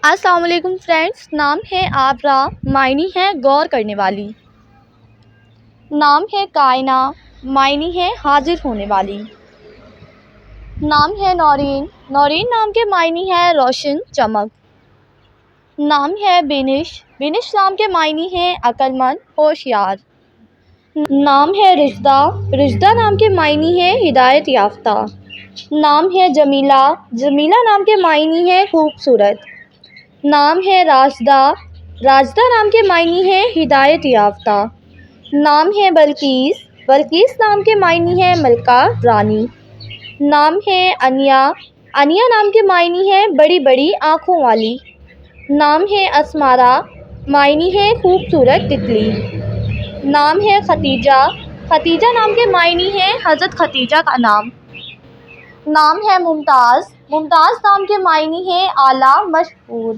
السلام علیکم فرینڈس، نام ہے آبرا، معنی ہے غور کرنے والی۔ نام ہے کائنہ، معنی ہے حاضر ہونے والی۔ نام ہے نورین، نورین نام کے معنی ہے روشن، چمک۔ نام ہے بینش، بینش نام کے معنی ہے عقل مند، ہوشیار۔ نام ہے رشدہ، رشدہ نام کے معنی ہے ہدایت یافتہ۔ نام ہے جمیلہ، جمیلہ نام کے معنی ہے خوبصورت۔ نام ہے راشدہ، راشدہ نام کے معنی ہے ہدایت یافتہ۔ نام ہے بلقیس، بلقیس نام کے معنی ہے ملکہ، رانی۔ نام ہے انیا، انیا نام کے معنی ہے بڑی بڑی آنکھوں والی۔ نام ہے اسمارا، معنی ہے خوبصورت تتلی۔ نام ہے ختیجہ، ختیجہ نام کے معنی ہے حضرت خدیجہ کا نام۔ نام ہے ممتاز، ممتاز نام کے معنی ہے اعلیٰ، مشہور۔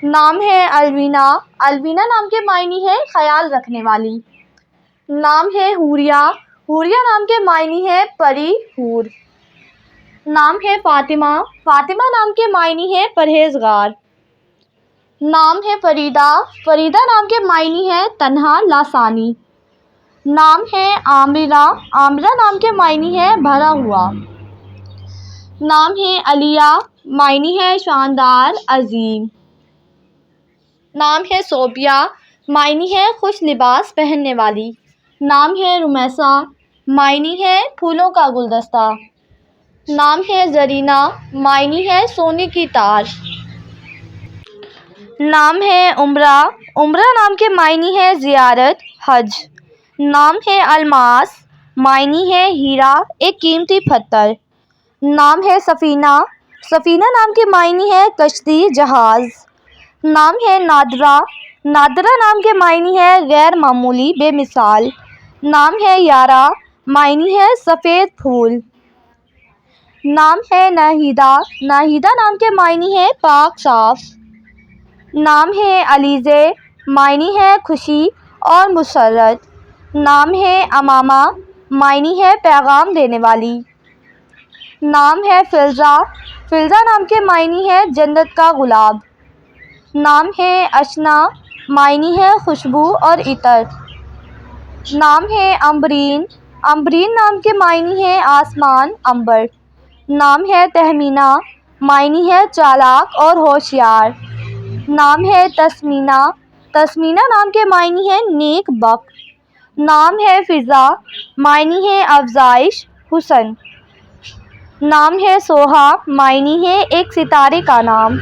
نام ہے الوینا، الوینا نام کے معنی ہے خیال رکھنے والی۔ نام ہے حوریہ، حوریہ نام کے معنی ہے پری، حور۔ نام ہے فاطمہ، فاطمہ نام کے معنی ہے پرہیزگار۔ نام ہے فریدہ، فریدہ نام کے معنی ہے تنہا، لاسانی۔ نام ہے عامرہ، عامرہ نام کے معنی ہے بھرا ہوا۔ نام ہے علیہ، معنی ہے شاندار، عظیم۔ نام ہے صوبیہ، معنی ہے خوش لباس پہننے والی۔ نام ہے رمیسہ، معنی ہے پھولوں کا گلدستہ۔ نام ہے زرینہ، معنی ہے سونے کی تار۔ نام ہے عمرہ، عمرہ نام کے معنی ہے زیارت، حج۔ نام ہے الماس، معنی ہے ہیرا، ایک قیمتی پتھر۔ نام ہے سفینہ، سفینہ نام کے معنی ہے کشتی، جہاز۔ نام ہے نادرہ، نادرہ نام کے معنی ہے غیر معمولی، بے مثال۔ نام ہے یارا، معنی ہے سفید پھول۔ نام ہے ناہیدہ، ناہیدہ نام کے معنی ہے پاک، صاف۔ نام ہے علیزے، معنی ہے خوشی اور مسرت۔ نام ہے امامہ، معنی ہے پیغام دینے والی۔ نام ہے فلزہ، فلزہ نام کے معنی ہے جنت کا گلاب۔ نام ہے اشنا، معنی ہے خوشبو اور عطر۔ نام ہے عمبرین، عمبرین نام کے معنی ہے آسمان، عنبر۔ نام ہے تہمینہ، معنی ہے چالاک اور ہوشیار۔ نام ہے تسمینہ، تسمینہ نام کے معنی ہے نیک بخت۔ نام ہے فضا، معنی ہے افزائش، حسن۔ نام ہے سوہا، معنی ہے ایک ستارے کا نام۔